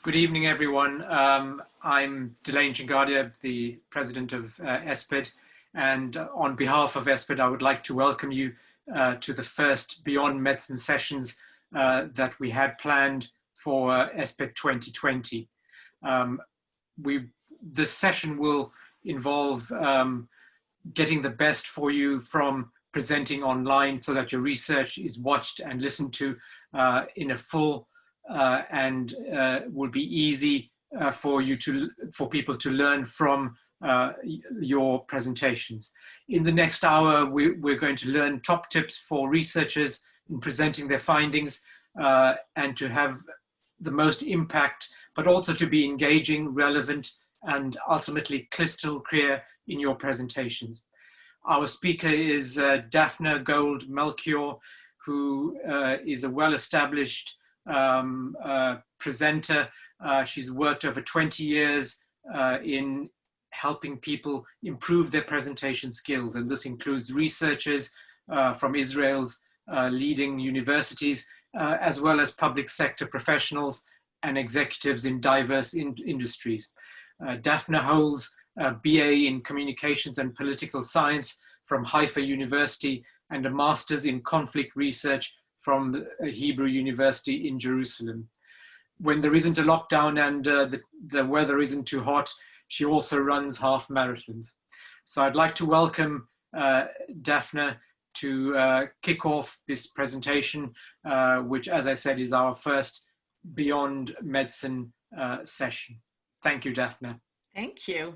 Good evening, everyone. I'm Delane Chingadia, the president of ESPID, and on behalf of ESPID, I would like to welcome you to the first Beyond Medicine sessions that we had planned for ESPID 2020. This session will involve getting the best for you from presenting online so that your research is watched and listened to in a full and will be easy for people to learn from your presentations. In the next hour, we're going to learn top tips for researchers in presenting their findings and to have the most impact, but also to be engaging, relevant, and ultimately crystal clear in your presentations. Our speaker is Daphne Gold-Melchior, who is a well-established presenter. She's worked over 20 years in helping people improve their presentation skills, and this includes researchers from Israel's leading universities, as well as public sector professionals and executives in diverse industries. Daphne holds a BA in Communications and Political Science from Haifa University and a Master's in Conflict Research from Hebrew University in Jerusalem. When there isn't a lockdown and the weather isn't too hot, she also runs half marathons. So I'd like to welcome Daphne to kick off this presentation, which, as I said, is our first Beyond Medicine session. Thank you, Daphne. Thank you.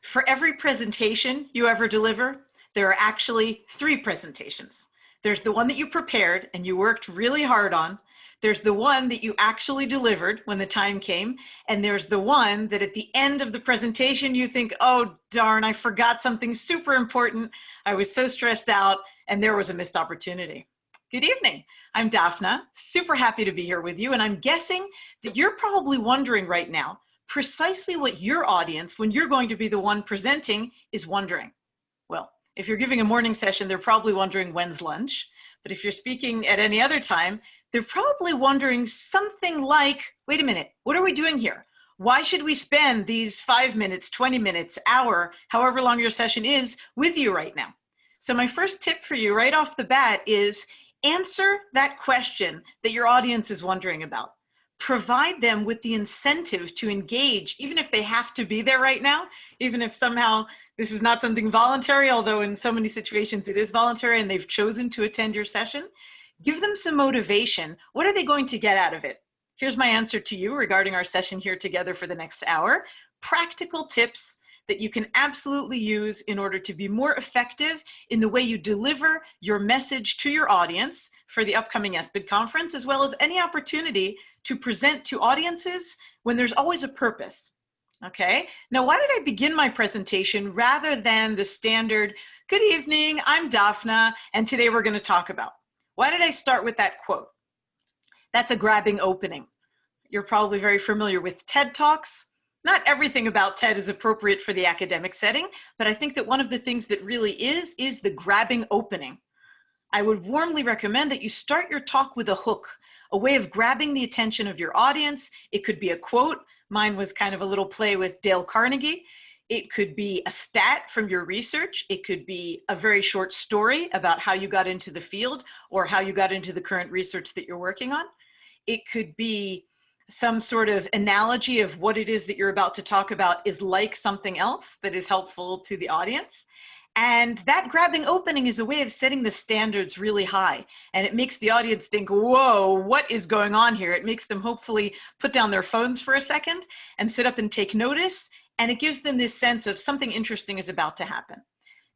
For every presentation you ever deliver, there are actually 3 presentations. There's the one that you prepared and you worked really hard on. There's the one that you actually delivered when the time came. And there's the one that at the end of the presentation, you think, oh, darn, I forgot something super important. I was so stressed out and there was a missed opportunity. Good evening. I'm Daphne, super happy to be here with you. And I'm guessing that you're probably wondering right now precisely what your audience, when you're going to be the one presenting, is wondering. Well, if you're giving a morning session, they're probably wondering when's lunch. But if you're speaking at any other time, they're probably wondering something like, wait a minute, what are we doing here? Why should we spend these 5 minutes, 20 minutes, hour, however long your session is with you right now? So my first tip for you right off the bat is answer that question that your audience is wondering about. Provide them with the incentive to engage, even if they have to be there right now, even if somehow this is not something voluntary, although in so many situations it is voluntary and they've chosen to attend your session. Give them some motivation. What are they going to get out of it? Here's my answer to you regarding our session here together for the next hour. Practical tips that you can absolutely use in order to be more effective in the way you deliver your message to your audience for the upcoming ESPID conference, as well as any opportunity to present to audiences when there's always a purpose. Okay, now why did I begin my presentation rather than the standard, good evening, I'm Daphne, and today we're going to talk about? Why did I start with that quote? That's a grabbing opening. You're probably very familiar with TED Talks. Not everything about TED is appropriate for the academic setting, but I think that one of the things that really is the grabbing opening. I would warmly recommend that you start your talk with a hook, a way of grabbing the attention of your audience. It could be a quote. Mine was kind of a little play with Dale Carnegie. It could be a stat from your research. It could be a very short story about how you got into the field or how you got into the current research that you're working on. It could be some sort of analogy of what it is that you're about to talk about is like something else that is helpful to the audience. And that grabbing opening is a way of setting the standards really high. And it makes the audience think, whoa, what is going on here? It makes them hopefully put down their phones for a second and sit up and take notice. And it gives them this sense of something interesting is about to happen.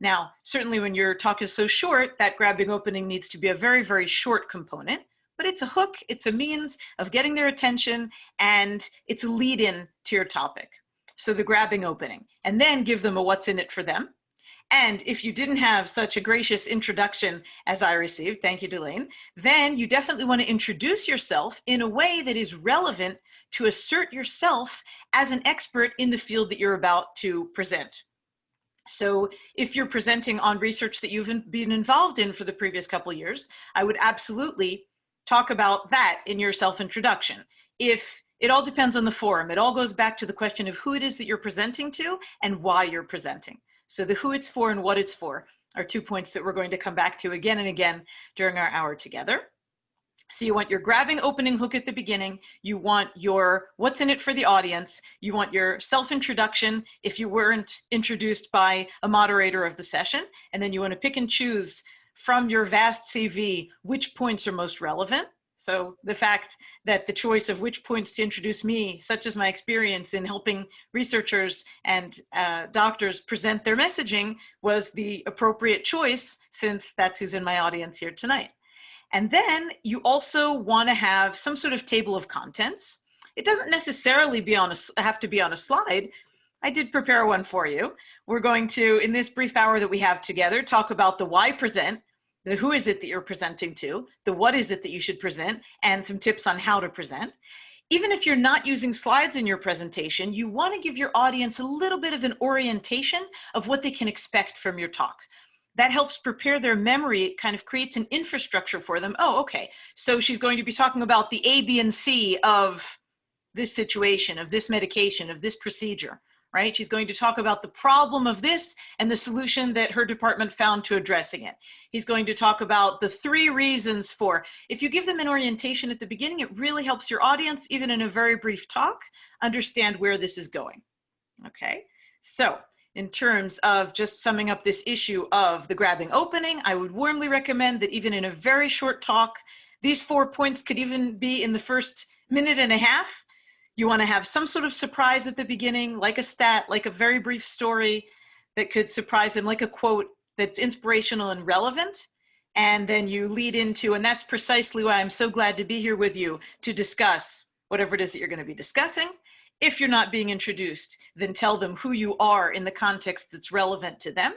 Now, certainly when your talk is so short, that grabbing opening needs to be a very, very short component. But it's a hook, it's a means of getting their attention, and it's a lead-in to your topic. So the grabbing opening. And then give them a what's in it for them. And if you didn't have such a gracious introduction as I received, thank you, Delane, then you definitely want to introduce yourself in a way that is relevant to assert yourself as an expert in the field that you're about to present. So if you're presenting on research that you've been involved in for the previous couple of years, I would absolutely talk about that in your self-introduction. If It all depends on the forum. It all goes back to the question of who it is that you're presenting to and why you're presenting. So the who it's for and what it's for are 2 points that we're going to come back to again and again during our hour together. So you want your grabbing opening hook at the beginning. You want your what's in it for the audience. You want your self-introduction if you weren't introduced by a moderator of the session. And then you want to pick and choose from your vast CV which points are most relevant. So the fact that the choice of which points to introduce me, such as my experience in helping researchers and doctors present their messaging, was the appropriate choice, since that's who's in my audience here tonight. And then you also want to have some sort of table of contents. It doesn't necessarily have to be on a slide. I did prepare one for you. We're going to, in this brief hour that we have together, talk about the why present, the who is it that you're presenting to, the what is it that you should present, and some tips on how to present. Even if you're not using slides in your presentation, you want to give your audience a little bit of an orientation of what they can expect from your talk. That helps prepare their memory. It kind of creates an infrastructure for them. Oh, okay, so she's going to be talking about the A, B, and C of this situation, of this medication, of this procedure, right? She's going to talk about the problem of this and the solution that her department found to addressing it. He's going to talk about the 3 reasons for. If you give them an orientation at the beginning, it really helps your audience, even in a very brief talk, understand where this is going, okay? So, in terms of just summing up this issue of the grabbing opening, I would warmly recommend that even in a very short talk, these 4 points could even be in the first minute and a half. You want to have some sort of surprise at the beginning, like a stat, like a very brief story that could surprise them, like a quote that's inspirational and relevant. And then you lead into, and that's precisely why I'm so glad to be here with you to discuss whatever it is that you're going to be discussing. If you're not being introduced, then tell them who you are in the context that's relevant to them.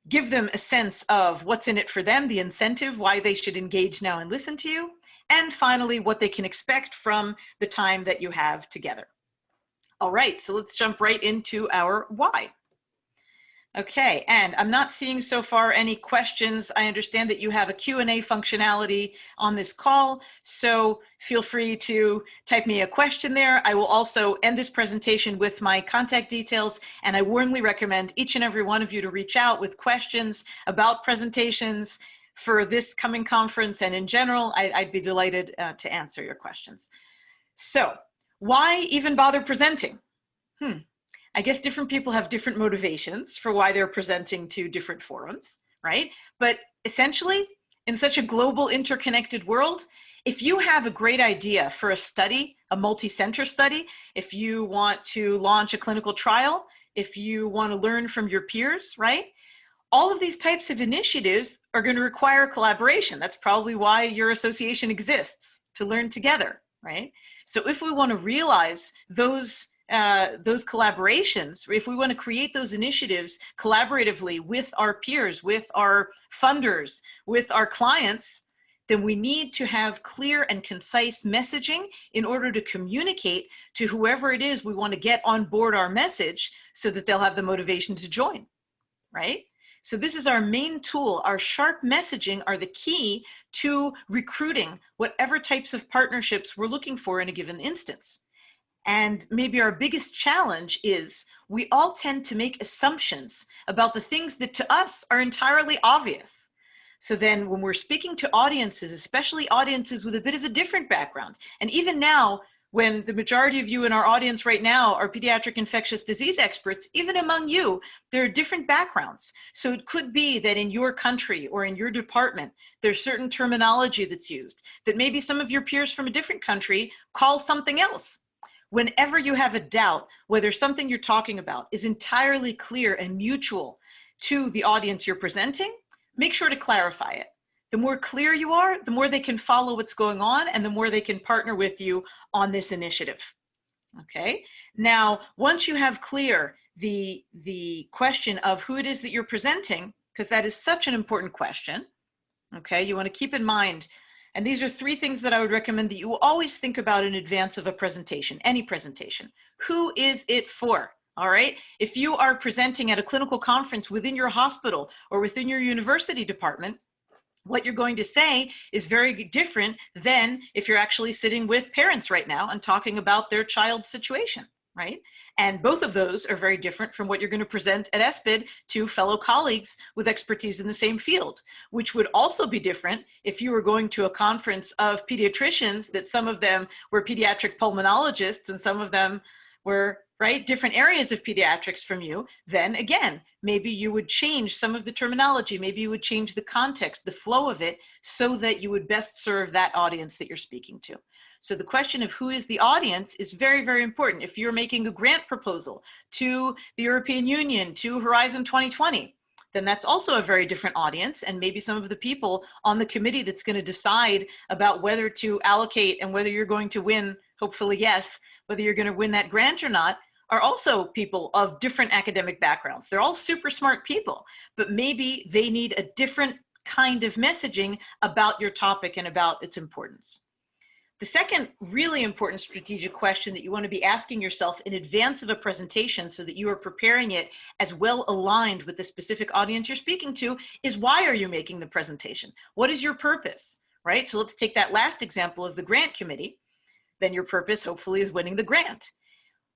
Give them a sense of what's in it for them, the incentive, why they should engage now and listen to you. And finally, what they can expect from the time that you have together. All right, so let's jump right into our why. Okay, and I'm not seeing so far any questions. I understand that you have a Q&A functionality on this call, so feel free to type me a question there. I will also end this presentation with my contact details, and I warmly recommend each and every one of you to reach out with questions about presentations for this coming conference, and in general, I'd be delighted to answer your questions. So, why even bother presenting? I guess different people have different motivations for why they're presenting to different forums, right? But essentially, in such a global interconnected world, if you have a great idea for a study, a multi-center study, if you want to launch a clinical trial, if you want to learn from your peers, right? All of these types of initiatives are going to require collaboration. That's probably why your association exists, to learn together, right? So if we want to realize those collaborations, if we want to create those initiatives collaboratively with our peers, with our funders, with our clients, then we need to have clear and concise messaging in order to communicate to whoever it is we want to get on board our message so that they'll have the motivation to join, right? So this is our main tool. Our sharp messaging are the key to recruiting whatever types of partnerships we're looking for in a given instance. And maybe our biggest challenge is we all tend to make assumptions about the things that to us are entirely obvious. So then when we're speaking to audiences, especially audiences with a bit of a different background, and even now, when the majority of you in our audience right now are pediatric infectious disease experts, even among you, there are different backgrounds. So it could be that in your country or in your department, there's certain terminology that's used that maybe some of your peers from a different country call something else. Whenever you have a doubt whether something you're talking about is entirely clear and mutual to the audience you're presenting, make sure to clarify it. The more clear you are, the more they can follow what's going on and the more they can partner with you on this initiative. Okay, now once you have clear the question of who it is that you're presenting, because that is such an important question, okay, you want to keep in mind. And these are 3 things that I would recommend that you always think about in advance of a presentation, any presentation. Who is it for? All right. If you are presenting at a clinical conference within your hospital or within your university department, what you're going to say is very different than if you're actually sitting with parents right now and talking about their child's situation, right? And both of those are very different from what you're going to present at ESPID to fellow colleagues with expertise in the same field, which would also be different if you were going to a conference of pediatricians that some of them were pediatric pulmonologists and some of them were, right, different areas of pediatrics from you. Then again, maybe you would change some of the terminology, maybe you would change the context, the flow of it, so that you would best serve that audience that you're speaking to. So the question of who is the audience is very, very important. If you're making a grant proposal to the European Union, to Horizon 2020, then that's also a very different audience. And maybe some of the people on the committee that's going to decide about whether to allocate and whether you're going to win, hopefully yes, whether you're going to win that grant or not, are also people of different academic backgrounds. They're all super smart people, but maybe they need a different kind of messaging about your topic and about its importance. The second really important strategic question that you want to be asking yourself in advance of a presentation so that you are preparing it as well aligned with the specific audience you're speaking to is, why are you making the presentation? What is your purpose, right? So let's take that last example of the grant committee. Then your purpose hopefully is winning the grant.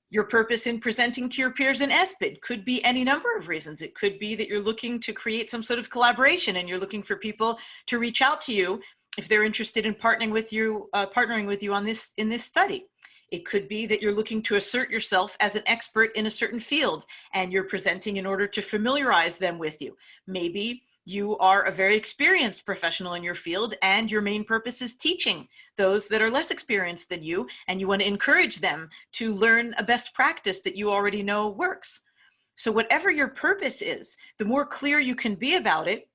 Your purpose in presenting to your peers in ESPID could be any number of reasons. It could be that you're looking to create some sort of collaboration and you're looking for people to reach out to you if they're interested in partnering with you on this in this study. It could be that you're looking to assert yourself as an expert in a certain field and you're presenting in order to familiarize them with you. Maybe you are a very experienced professional in your field and your main purpose is teaching those that are less experienced than you, and you want to encourage them to learn a best practice that you already know works. So whatever your purpose is, the more clear you can be about it,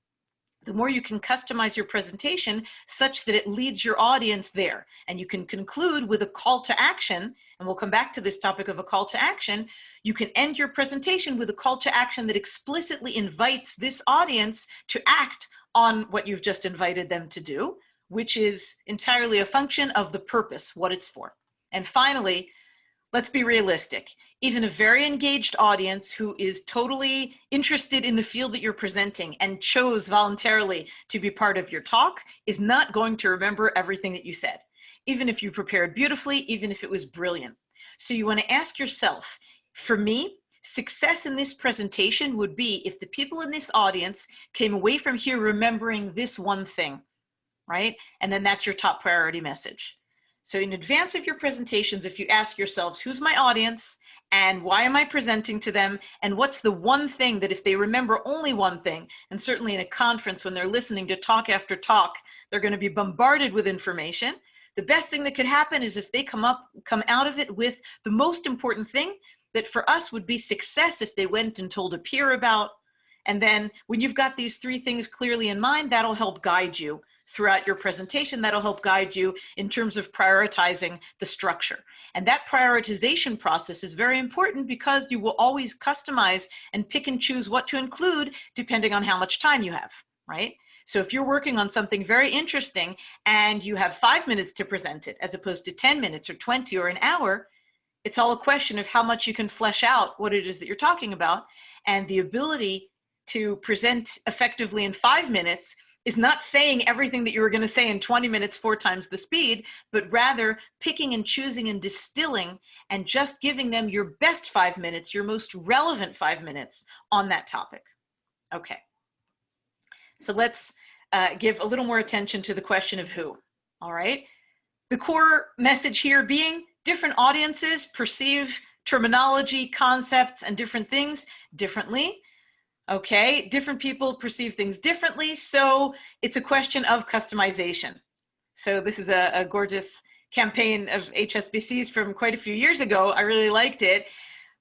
the more you can customize your presentation such that it leads your audience there. And you can conclude with a call to action, and we'll come back to this topic of a call to action. You can end your presentation with a call to action that explicitly invites this audience to act on what you've just invited them to do, which is entirely a function of the purpose, what it's for. And finally, let's be realistic. Even a very engaged audience who is totally interested in the field that you're presenting and chose voluntarily to be part of your talk is not going to remember everything that you said, even if you prepared beautifully, even if it was brilliant. So you want to ask yourself, for me, success in this presentation would be if the people in this audience came away from here remembering this one thing, right? And then that's your top priority message. So in advance of your presentations, if you ask yourselves, who's my audience and why am I presenting to them? And what's the one thing that if they remember only one thing, and certainly in a conference when they're listening to talk after talk, they're going to be bombarded with information. The best thing that could happen is if they come out of it with the most important thing that for us would be success if they went and told a peer about. And then when you've got these three things clearly in mind, that'll help guide you throughout your presentation. That'll help guide you in terms of prioritizing the structure. And that prioritization process is very important because you will always customize and pick and choose what to include depending on how much time you have, right? So if you're working on something very interesting and you have 5 minutes to present it as opposed to 10 minutes or 20 or an hour, it's all a question of how much you can flesh out what it is that you're talking about. And the ability to present effectively in 5 minutes is not saying everything that you were going to say in 20 minutes, 4 times the speed, but rather picking and choosing and distilling and just giving them your best 5 minutes, your most relevant 5 minutes on that topic. Okay. So let's give a little more attention to the question of who, all right? The core message here being different audiences perceive terminology, concepts, and different things differently. Okay, different people perceive things differently, so it's a question of customization. So this is a gorgeous campaign of HSBC's from quite a few years ago. I really liked it.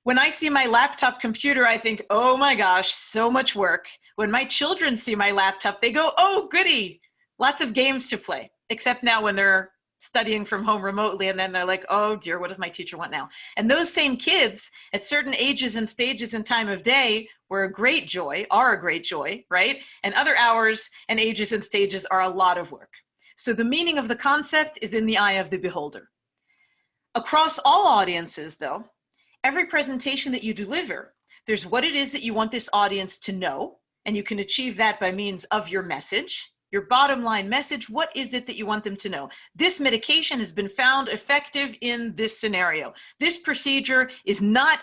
When I see my laptop computer, I think, oh my gosh, so much work. When my children see my laptop, they go, oh goody, lots of games to play. Except now when they're studying from home remotely, and then they're like, oh dear, what does my teacher want now? And those same kids at certain ages and stages and time of day are a great joy, right? And other hours and ages and stages are a lot of work. So the meaning of the concept is in the eye of the beholder. Across all audiences though, every presentation that you deliver, there's what it is that you want this audience to know, and you can achieve that by means of your message, your bottom line message. What is it that you want them to know? This medication has been found effective in this scenario. This procedure is not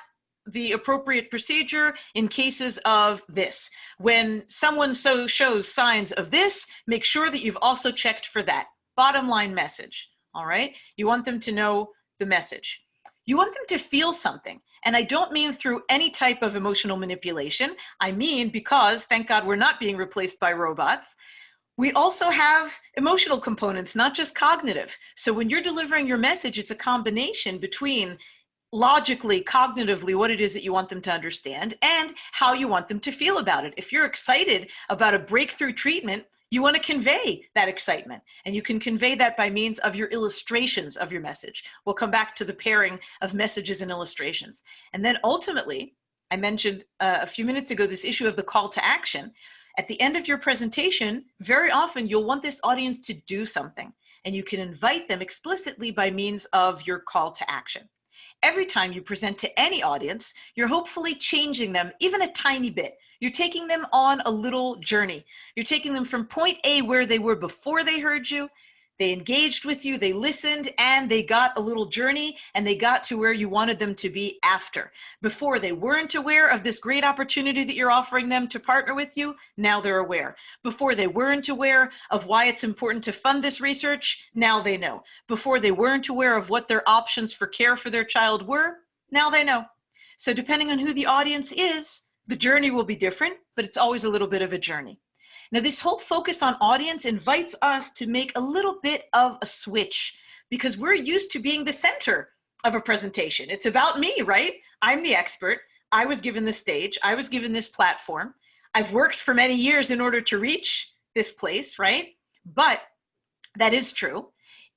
the appropriate procedure in cases of this. When someone shows signs of this, make sure that you've also checked for that. Bottom line message, all right? You want them to know the message. You want them to feel something. And I don't mean through any type of emotional manipulation. I mean because, thank God, we're not being replaced by robots. We also have emotional components, not just cognitive. So when you're delivering your message, it's a combination between logically, cognitively, what it is that you want them to understand and how you want them to feel about it. If you're excited about a breakthrough treatment, you want to convey that excitement, and you can convey that by means of your illustrations of your message. We'll come back to the pairing of messages and illustrations. And then ultimately, I mentioned a few minutes ago this issue of the call to action. At the end of your presentation, very often you'll want this audience to do something, and you can invite them explicitly by means of your call to action. Every time you present to any audience, you're hopefully changing them even a tiny bit. You're taking them on a little journey. You're taking them from point A, where they were before they heard you, they engaged with you, they listened, and they got a little journey, and they got to where you wanted them to be after. Before, they weren't aware of this great opportunity that you're offering them to partner with you. Now they're aware. Before, they weren't aware of why it's important to fund this research. Now they know. Before, they weren't aware of what their options for care for their child were. Now they know. So depending on who the audience is, the journey will be different, but it's always a little bit of a journey. Now, this whole focus on audience invites us to make a little bit of a switch, because we're used to being the center of a presentation. It's about me, right? I'm the expert. I was given the stage. I was given this platform. I've worked for many years in order to reach this place, right? But that is true.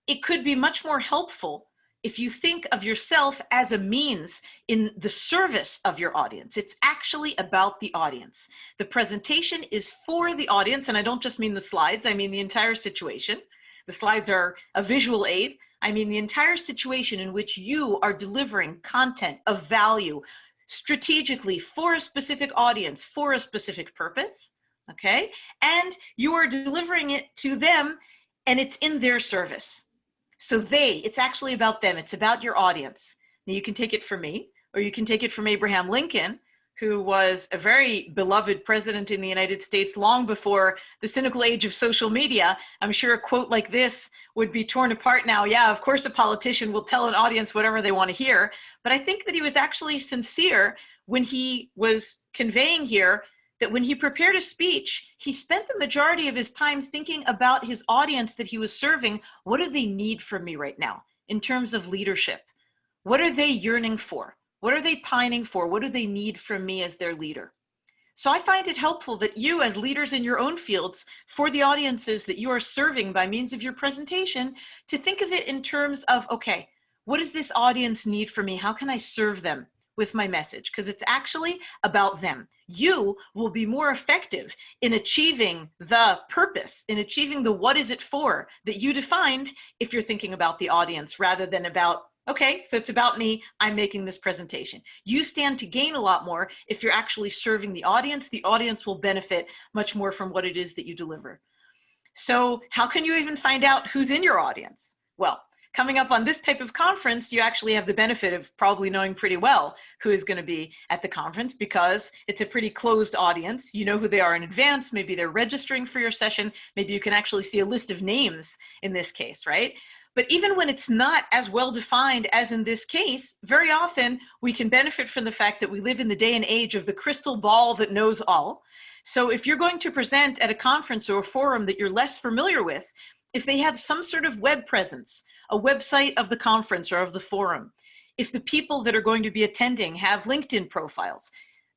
It could be much more helpful if you think of yourself as a means in the service of your audience. It's actually about the audience. The presentation is for the audience, and I don't just mean the slides, I mean the entire situation. The slides are a visual aid. I mean the entire situation in which you are delivering content of value strategically for a specific audience, for a specific purpose, okay? And you are delivering it to them, and it's in their service. So it's actually about them. It's about your audience. Now, you can take it from me, or you can take it from Abraham Lincoln, who was a very beloved president in the United States long before the cynical age of social media. I'm sure a quote like this would be torn apart now. Yeah, of course a politician will tell an audience whatever they want to hear. But I think that he was actually sincere when he was conveying here that when he prepared a speech, he spent the majority of his time thinking about his audience that he was serving. What do they need from me right now in terms of leadership? What are they yearning for? What are they pining for? What do they need from me as their leader? So I find it helpful that you, as leaders in your own fields, for the audiences that you are serving by means of your presentation, to think of it in terms of, okay, what does this audience need from me? How can I serve them with my message? Because it's actually about them. You will be more effective in achieving the purpose, in achieving the what is it for that you defined if you're thinking about the audience rather than about, okay, so it's about me, I'm making this presentation. You stand to gain a lot more if you're actually serving the audience. The audience will benefit much more from what it is that you deliver. So how can you even find out who's in your audience? Well, coming up on this type of conference, you actually have the benefit of probably knowing pretty well who is going to be at the conference, because it's a pretty closed audience. You know who they are in advance. Maybe they're registering for your session. Maybe you can actually see a list of names in this case, right? But even when it's not as well defined as in this case, very often we can benefit from the fact that we live in the day and age of the crystal ball that knows all. So if you're going to present at a conference or a forum that you're less familiar with, if they have some sort of web presence, a website of the conference or of the forum, if the people that are going to be attending have LinkedIn profiles,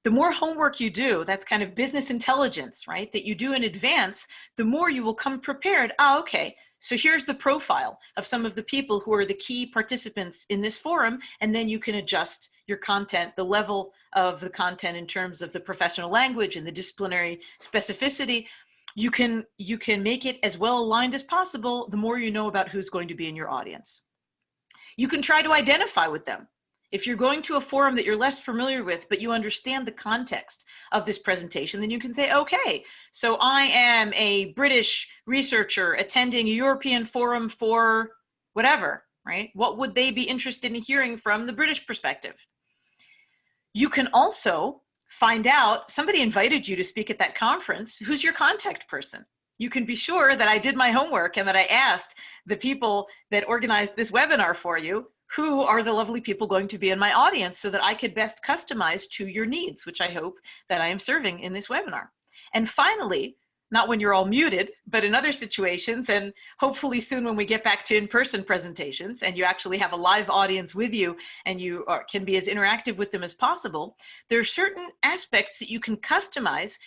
the more homework you do, that's kind of business intelligence, right, that you do in advance, the more you will come prepared. Okay, so here's the profile of some of the people who are the key participants in this forum, and then you can adjust your content, the level of the content in terms of the professional language and the disciplinary specificity. You can make it as well aligned as possible the more you know about who's going to be in your audience. You can try to identify with them. If you're going to a forum that you're less familiar with, but you understand the context of this presentation, then you can say, okay, so I am a British researcher attending a European forum for whatever, right? What would they be interested in hearing from the British perspective? You can also find out, somebody invited you to speak at that conference, who's your contact person? You can be sure that I did my homework and that I asked the people that organized this webinar for you, who are the lovely people going to be in my audience so that I could best customize to your needs, which I hope that I am serving in this webinar. And finally, not when you're all muted, but in other situations, and hopefully soon when we get back to in-person presentations and you actually have a live audience with you and you can be as interactive with them as possible, there are certain aspects that you can customize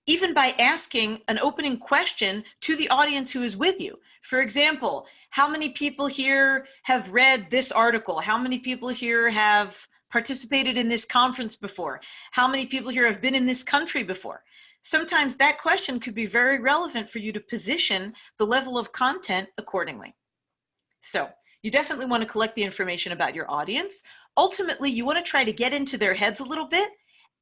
even by asking an opening question to the audience who is with you. For example, how many people here have read this article? How many people here have participated in this conference before? How many people here have been in this country before? Sometimes that question could be very relevant for you to position the level of content accordingly. So you definitely want to collect the information about your audience. Ultimately, you want to try to get into their heads a little bit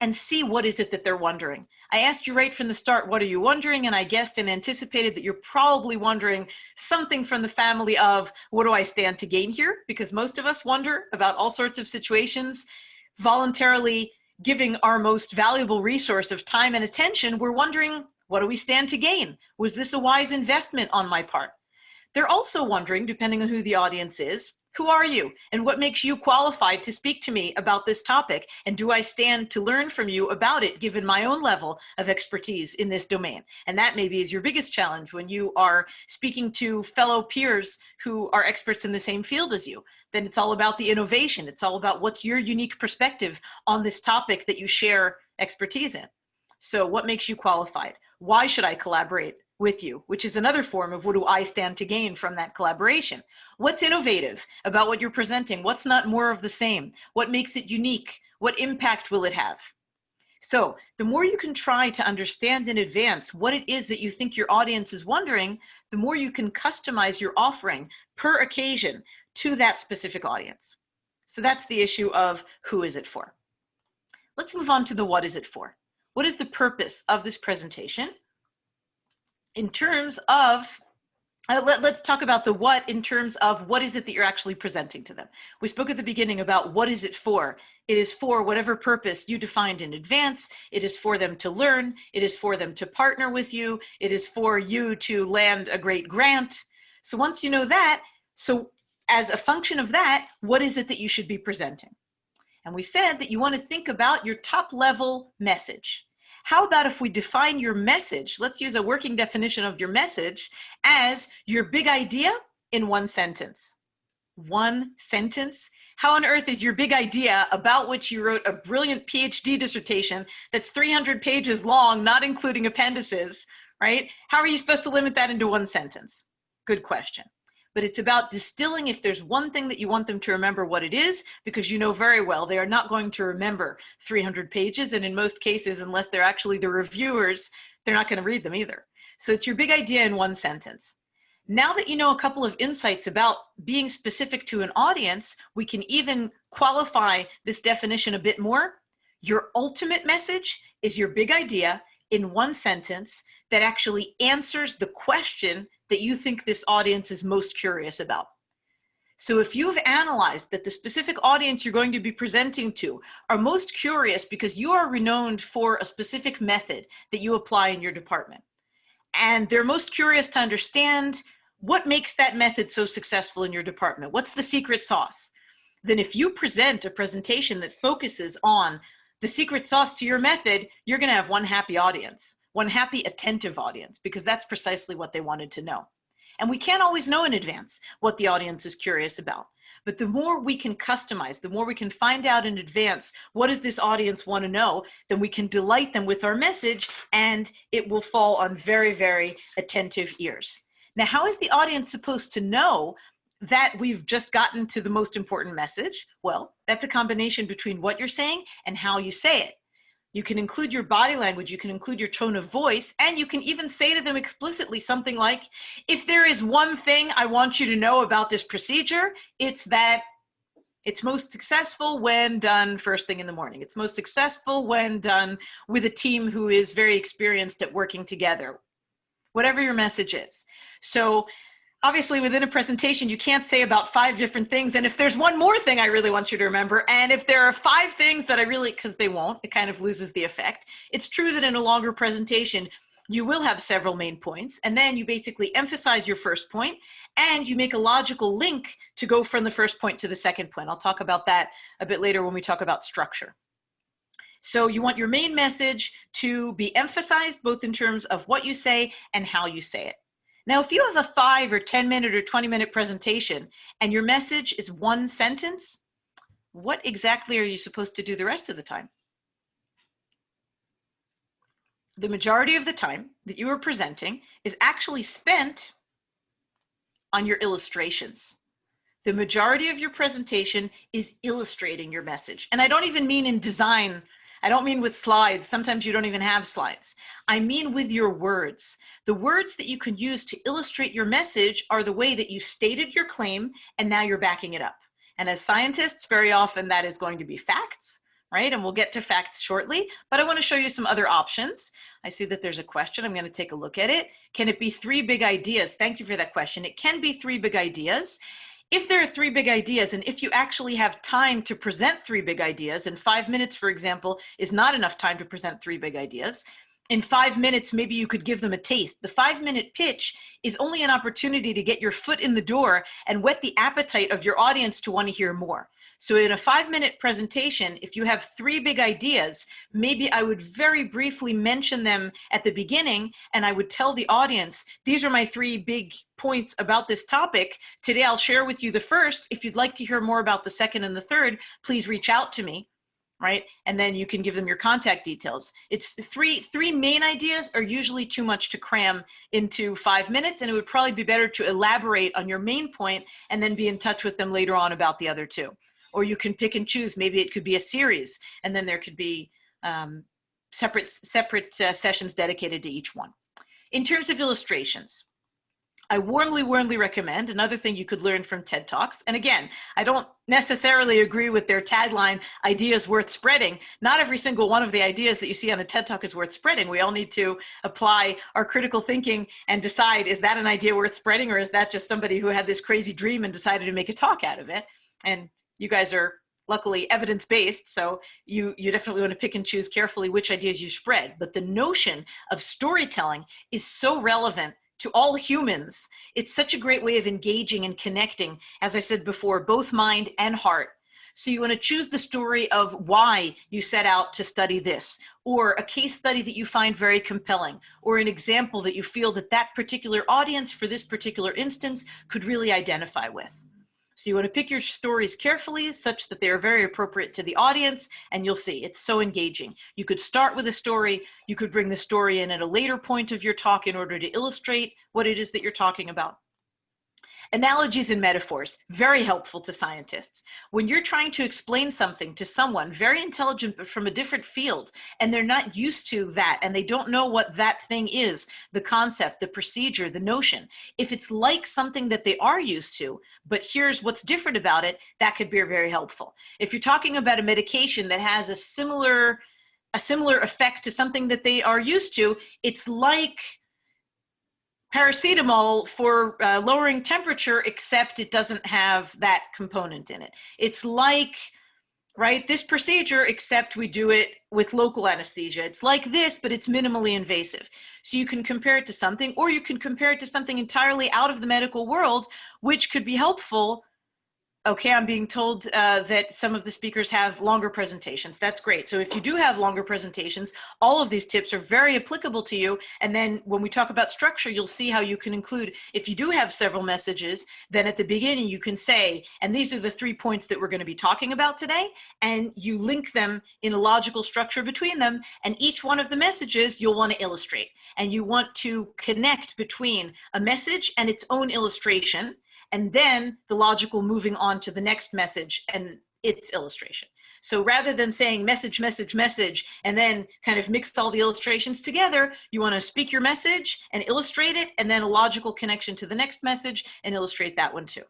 and see what is it that they're wondering. I asked you right from the start, what are you wondering? And I guessed and anticipated that you're probably wondering something from the family of, what do I stand to gain here? Because most of us wonder about all sorts of situations. Voluntarily giving our most valuable resource of time and attention, we're wondering, what do we stand to gain? Was this a wise investment on my part? They're also wondering, depending on who the audience is, who are you and what makes you qualified to speak to me about this topic? And do I stand to learn from you about it, given my own level of expertise in this domain? And that maybe is your biggest challenge when you are speaking to fellow peers who are experts in the same field as you. Then it's all about the innovation. It's all about what's your unique perspective on this topic that you share expertise in. So what makes you qualified? Why should I collaborate with you? Which is another form of what do I stand to gain from that collaboration? What's innovative about what you're presenting? What's not more of the same? What makes it unique? What impact will it have? So the more you can try to understand in advance what it is that you think your audience is wondering, the more you can customize your offering per occasion to that specific audience. So that's the issue of who is it for. Let's move on to the what is it for. What is the purpose of this presentation? In terms of, let's talk about the what in terms of what is it that you're actually presenting to them. We spoke at the beginning about what is it for. It is for whatever purpose you defined in advance. It is for them to learn. It is for them to partner with you. It is for you to land a great grant. So once you know that, so as a function of that, what is it that you should be presenting? And we said that you want to think about your top level message. How about if we define your message, let's use a working definition of your message, as your big idea in one sentence. One sentence? How on earth is your big idea about which you wrote a brilliant PhD dissertation that's 300 pages long, not including appendices, right? How are you supposed to limit that into one sentence? Good question. But it's about distilling if there's one thing that you want them to remember what it is, because you know very well they are not going to remember 300 pages, and in most cases, unless they're actually the reviewers, they're not going to read them either. So it's your big idea in one sentence. Now that you know a couple of insights about being specific to an audience, we can even qualify this definition a bit more. Your ultimate message is your big idea in one sentence that actually answers the question that you think this audience is most curious about. So if you've analyzed that the specific audience you're going to be presenting to are most curious because you are renowned for a specific method that you apply in your department, and they're most curious to understand what makes that method so successful in your department, what's the secret sauce, then if you present a presentation that focuses on the secret sauce to your method, you're going to have one happy audience. One happy, attentive audience, because that's precisely what they wanted to know. And we can't always know in advance what the audience is curious about. But the more we can customize, the more we can find out in advance, what does this audience want to know, then we can delight them with our message, and it will fall on very, very attentive ears. Now, how is the audience supposed to know that we've just gotten to the most important message? Well, that's a combination between what you're saying and how you say it. You can include your body language, you can include your tone of voice, and you can even say to them explicitly something like, if there is one thing I want you to know about this procedure, it's that It's most successful when done first thing in the morning. It's most successful when done with a team who is very experienced at working together, whatever your message is. So obviously within a presentation, you can't say about 5 different things. And if there's one more thing I really want you to remember, and if there are 5 things that I really, because they won't, it kind of loses the effect. It's true that in a longer presentation, you will have several main points, and then you basically emphasize your first point, and you make a logical link to go from the first point to the second point. I'll talk about that a bit later when we talk about structure. So you want your main message to be emphasized both in terms of what you say and how you say it. Now, if you have a 5 or 10 minute or 20 minute presentation and your message is 1 sentence, what exactly are you supposed to do the rest of the time? The majority of the time that you are presenting is actually spent on your illustrations. The majority of your presentation is illustrating your message. And I don't even mean in design. I don't mean with slides. Sometimes you don't even have slides. I mean with your words. The words that you can use to illustrate your message are the way that you stated your claim and now you're backing it up. And as scientists, very often that is going to be facts, right? And we'll get to facts shortly, but I want to show you some other options. I see that there's a question. I'm going to take a look at it. Can it be 3 big ideas? Thank you for that question. It can be 3 big ideas. If there are 3 big ideas, and if you actually have time to present 3 big ideas, and 5 minutes, for example, is not enough time to present 3 big ideas, in 5 minutes, maybe you could give them a taste. The 5-minute pitch is only an opportunity to get your foot in the door and whet the appetite of your audience to want to hear more. So in a 5-minute presentation, if you have 3 big ideas, maybe I would very briefly mention them at the beginning, and I would tell the audience, these are my 3 big points about this topic. Today I'll share with you the first. If you'd like to hear more about the second and the third, please reach out to me, right? And then you can give them your contact details. It's three main ideas are usually too much to cram into 5 minutes, and it would probably be better to elaborate on your main point and then be in touch with them later on about the other 2. Or you can pick and choose. Maybe it could be a series, and then there could be separate sessions dedicated to each one. In terms of illustrations, I warmly recommend another thing you could learn from TED Talks. And again, I don't necessarily agree with their tagline, ideas worth spreading. Not every single one of the ideas that you see on a TED Talk is worth spreading. We all need to apply our critical thinking and decide, is that an idea worth spreading, or is that just somebody who had this crazy dream and decided to make a talk out of it? And you guys are luckily evidence-based, so you definitely want to pick and choose carefully which ideas you spread. But the notion of storytelling is so relevant to all humans. It's such a great way of engaging and connecting, as I said before, both mind and heart. So you want to choose the story of why you set out to study this, or a case study that you find very compelling, or an example that you feel that that particular audience for this particular instance could really identify with. So you want to pick your stories carefully such that they are very appropriate to the audience, and you'll see it's so engaging. You could start with a story. You could bring the story in at a later point of your talk in order to illustrate what it is that you're talking about. Analogies and metaphors, very helpful to scientists. When you're trying to explain something to someone very intelligent but from a different field, and they're not used to that, and they don't know what that thing is, the concept, the procedure, the notion, if it's like something that they are used to, but here's what's different about it, that could be very helpful. If you're talking about a medication that has a similar effect to something that they are used to, it's like paracetamol for lowering temperature, except it doesn't have that component in it. It's like, right, this procedure, except we do it with local anesthesia. It's like this, but it's minimally invasive. So you can compare it to something, or you can compare it to something entirely out of the medical world, which could be helpful. Okay, I'm being told that some of the speakers have longer presentations. That's great. So if you do have longer presentations, all of these tips are very applicable to you. And then when we talk about structure, you'll see how you can include, if you do have several messages, then at the beginning you can say, and these are the 3 points that we're going to be talking about today, and you link them in a logical structure between them, and each one of the messages you'll want to illustrate. And you want to connect between a message and its own illustration, and then the logical moving on to the next message and its illustration. So rather than saying message, message, message, and then kind of mix all the illustrations together, you want to speak your message and illustrate it, and then a logical connection to the next message and illustrate that one too.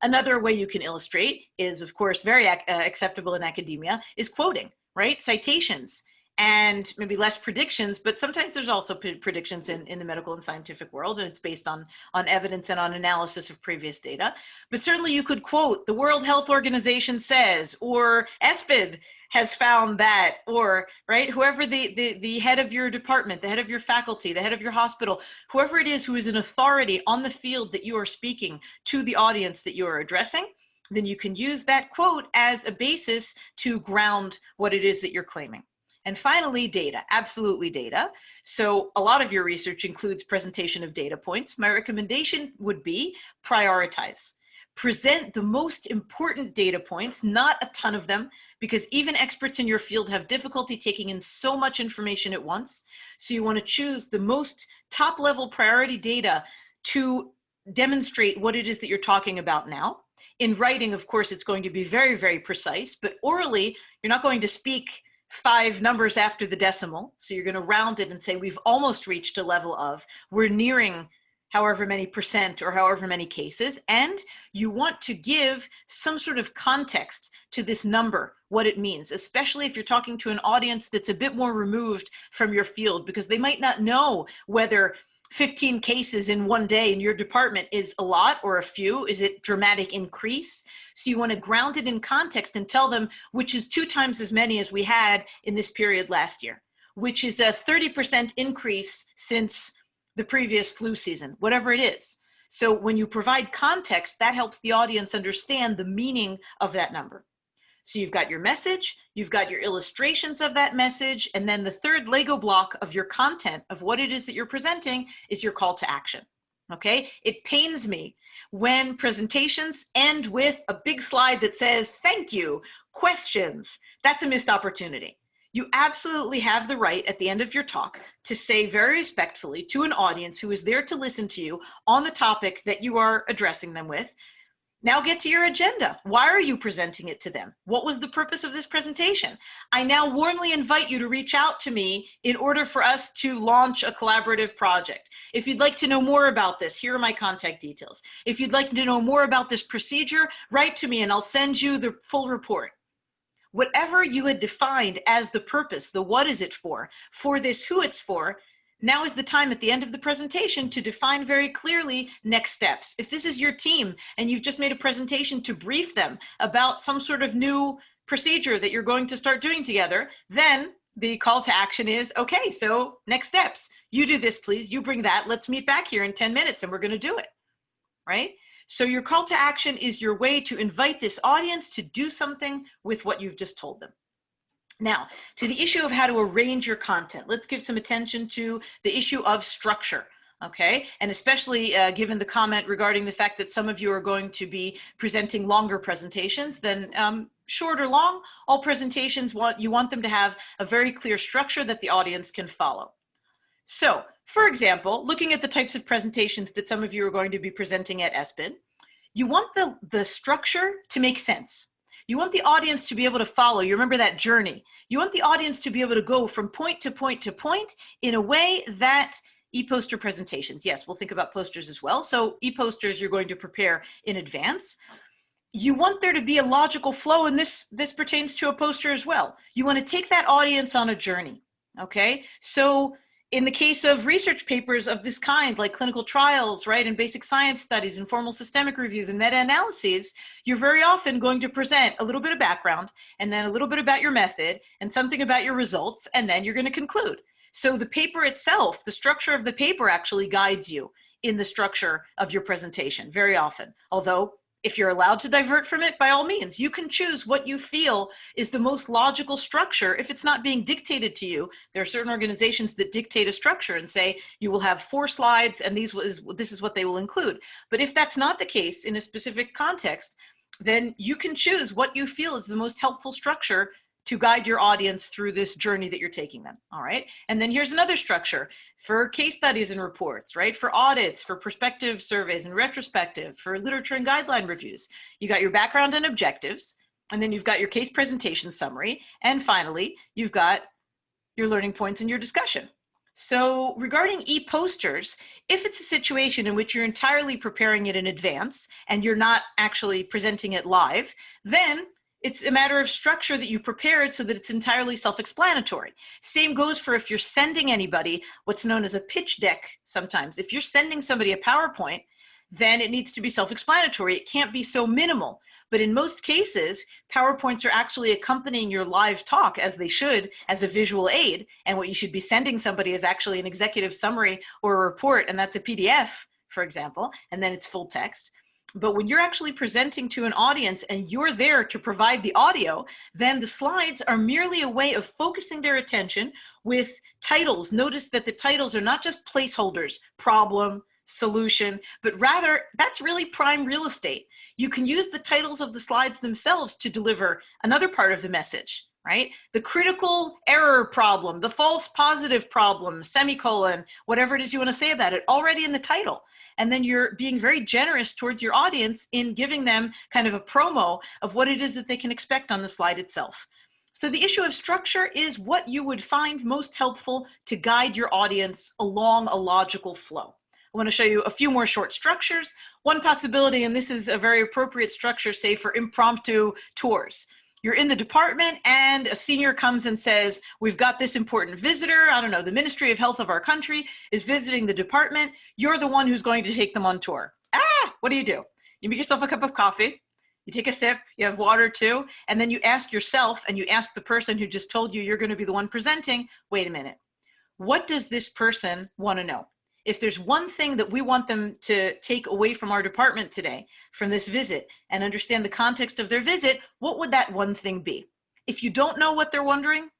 Another way you can illustrate is, of course, very acceptable in academia, is quoting, right? Citations and maybe less predictions, but sometimes there's also predictions in the medical and scientific world, and it's based on evidence and on analysis of previous data. But certainly you could quote, the World Health Organization says, or ESPID has found that, or, right, whoever the head of your department, the head of your faculty, the head of your hospital, whoever it is who is an authority on the field that you are speaking to the audience that you are addressing, then you can use that quote as a basis to ground what it is that you're claiming. And finally, data, absolutely data. So a lot of your research includes presentation of data points. My recommendation would be prioritize. Present the most important data points, not a ton of them, because even experts in your field have difficulty taking in so much information at once. So you want to choose the most top-level priority data to demonstrate what it is that you're talking about now. In writing, of course, it's going to be very, very precise, but orally, you're not going to speak 5 numbers after the decimal. So you're going to round it and say, we've almost reached a level of, we're nearing however many percent or however many cases. And you want to give some sort of context to this number, what it means, especially if you're talking to an audience that's a bit more removed from your field, because they might not know whether 15 cases in one day in your department is a lot or a few. Is it dramatic increase? So you want to ground it in context and tell them, which is 2 times as many as we had in this period last year, which is a 30% increase since the previous flu season, whatever it is. So when you provide context, that helps the audience understand the meaning of that number. So you've got your message, you've got your illustrations of that message, and then the third Lego block of your content of what it is that you're presenting is your call to action. Okay? It pains me when presentations end with a big slide that says, thank you, questions. That's a missed opportunity. You absolutely have the right at the end of your talk to say very respectfully to an audience who is there to listen to you on the topic that you are addressing them with, now get to your agenda. Why are you presenting it to them? What was the purpose of this presentation? I now warmly invite you to reach out to me in order for us to launch a collaborative project. If you'd like to know more about this, here are my contact details. If you'd like to know more about this procedure, write to me and I'll send you the full report. Whatever you had defined as the purpose, the what is it for this who it's for, now is the time at the end of the presentation to define very clearly next steps. If this is your team and you've just made a presentation to brief them about some sort of new procedure that you're going to start doing together, then the call to action is, okay, so next steps. You do this, please. You bring that. Let's meet back here in 10 minutes and we're going to do it, right? So your call to action is your way to invite this audience to do something with what you've just told them. Now, to the issue of how to arrange your content, let's give some attention to the issue of structure, okay? And especially given the comment regarding the fact that some of you are going to be presenting longer presentations than short or long. All presentations, you want them to have a very clear structure that the audience can follow. So, for example, looking at the types of presentations that some of you are going to be presenting at ESPID, you want the structure to make sense. You want the audience to be able to follow. You remember that journey. You want the audience to be able to go from point to point to point in a way that e-poster presentations, yes, we'll think about posters as well. So e-posters you're going to prepare in advance. You want there to be a logical flow, and this pertains to a poster as well. You want to take that audience on a journey, okay? So in the case of research papers of this kind, like clinical trials, right, and basic science studies and formal systemic reviews and meta-analyses, you're very often going to present a little bit of background and then a little bit about your method and something about your results, and then you're going to conclude. So the paper itself, the structure of the paper actually guides you in the structure of your presentation very often, although if you're allowed to divert from it, by all means, you can choose what you feel is the most logical structure if it's not being dictated to you. There are certain organizations that dictate a structure and say you will have 4 slides and this is what they will include. But if that's not the case in a specific context, then you can choose what you feel is the most helpful structure to guide your audience through this journey that you're taking them, all right? And then here's another structure for case studies and reports, right? For audits, for prospective surveys and retrospective, for literature and guideline reviews. You got your background and objectives, and then you've got your case presentation summary, and finally, you've got your learning points and your discussion. So regarding e-posters, if it's a situation in which you're entirely preparing it in advance and you're not actually presenting it live, then it's a matter of structure that you prepare it so that it's entirely self-explanatory. Same goes for if you're sending anybody what's known as a pitch deck sometimes. If you're sending somebody a PowerPoint, then it needs to be self-explanatory. It can't be so minimal. But in most cases, PowerPoints are actually accompanying your live talk, as they should, as a visual aid. And what you should be sending somebody is actually an executive summary or a report, and that's a PDF, for example, and then it's full text. But when you're actually presenting to an audience and you're there to provide the audio, then the slides are merely a way of focusing their attention with titles. Notice that the titles are not just placeholders, problem, solution, but rather that's really prime real estate. You can use the titles of the slides themselves to deliver another part of the message, right? The critical error problem, the false positive problem, semicolon, whatever it is you want to say about it, already in the title. And then you're being very generous towards your audience in giving them kind of a promo of what it is that they can expect on the slide itself. So the issue of structure is what you would find most helpful to guide your audience along a logical flow. I want to show you a few more short structures. One possibility, and this is a very appropriate structure, say for impromptu tours. You're in the department and a senior comes and says, we've got this important visitor. I don't know, the Ministry of Health of our country is visiting the department. You're the one who's going to take them on tour. What do? You make yourself a cup of coffee. You take a sip, you have water too, and then you ask yourself and you ask the person who just told you you're going to be the one presenting, wait a minute, what does this person want to know? If there's one thing that we want them to take away from our department today, from this visit, and understand the context of their visit, what would that one thing be? If you don't know what they're wondering,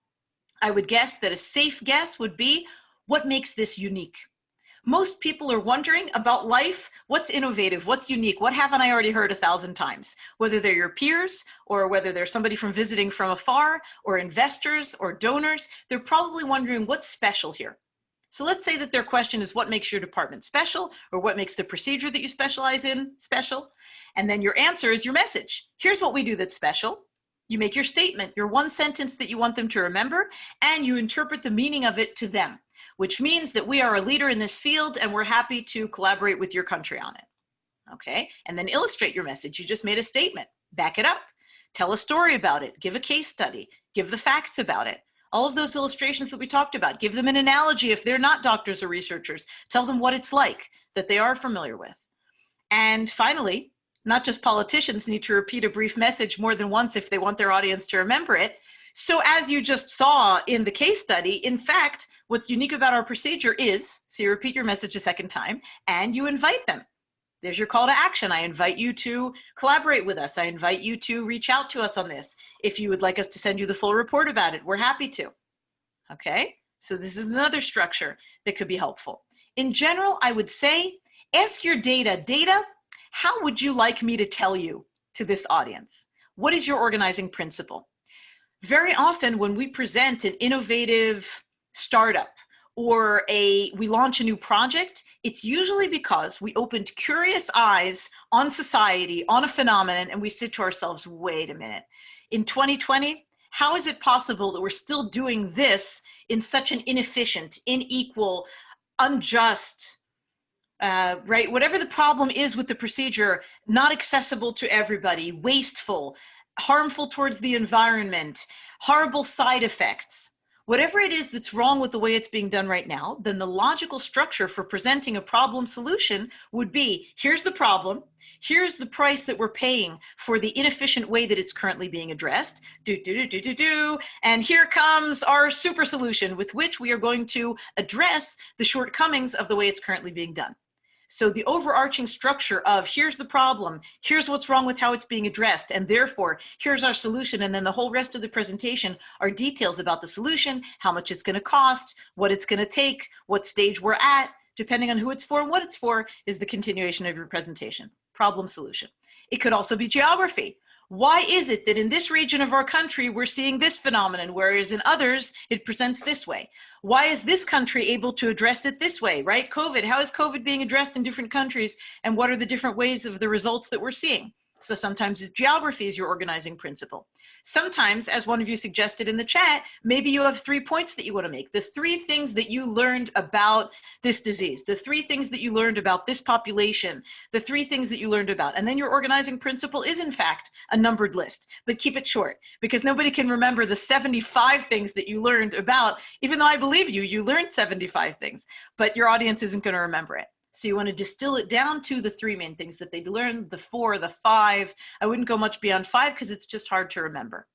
I would guess that a safe guess would be, what makes this unique? Most people are wondering about life, what's innovative, what's unique, what haven't I already heard 1,000 times? Whether they're your peers, or whether they're somebody from visiting from afar, or investors, or donors, they're probably wondering what's special here. So let's say that their question is what makes your department special, or what makes the procedure that you specialize in special? And then your answer is your message. Here's what we do that's special. You make your statement, your one sentence that you want them to remember, and you interpret the meaning of it to them, which means that we are a leader in this field and we're happy to collaborate with your country on it. Okay, and then illustrate your message. You just made a statement, back it up, tell a story about it, give a case study, give the facts about it. All of those illustrations that we talked about, give them an analogy if they're not doctors or researchers. Tell them what it's like that they are familiar with. And finally, not just politicians need to repeat a brief message more than once if they want their audience to remember it. So as you just saw in the case study, in fact, what's unique about our procedure is, so you repeat your message a second time, and you invite them. There's your call to action. I invite you to collaborate with us. I invite you to reach out to us on this. If you would like us to send you the full report about it, we're happy to. Okay, so this is another structure that could be helpful. In general, I would say, ask your data, how would you like me to tell you to this audience? What is your organizing principle? Very often when we present an innovative startup, or we launch a new project, it's usually because we opened curious eyes on society, on a phenomenon, and we said to ourselves, wait a minute, in 2020, how is it possible that we're still doing this in such an inefficient, unequal, unjust, right? Whatever the problem is with the procedure, not accessible to everybody, wasteful, harmful towards the environment, horrible side effects. Whatever it is that's wrong with the way it's being done right now, then the logical structure for presenting a problem solution would be, here's the problem, here's the price that we're paying for the inefficient way that it's currently being addressed, and here comes our super solution with which we are going to address the shortcomings of the way it's currently being done. So the overarching structure of here's the problem, here's what's wrong with how it's being addressed, and therefore here's our solution, and then the whole rest of the presentation are details about the solution, how much it's going to cost, what it's going to take, what stage we're at, depending on who it's for and what it's for, is the continuation of your presentation. Problem solution. It could also be geography. Why is it that in this region of our country we're seeing this phenomenon, whereas in others it presents this way? Why is this country able to address it this way, right? COVID, how is COVID being addressed in different countries, and what are the different ways of the results that we're seeing? So sometimes geography is your organizing principle. Sometimes, as one of you suggested in the chat, maybe you have 3 points that you want to make. The 3 things that you learned about this disease, the 3 things that you learned about this population, the 3 things that you learned about. And then your organizing principle is, in fact, a numbered list. But keep it short, because nobody can remember the 75 things that you learned about, even though I believe you, you learned 75 things, but your audience isn't going to remember it. So you want to distill it down to the 3 main things that they learned, the 4, the 5. I wouldn't go much beyond 5 because it's just hard to remember.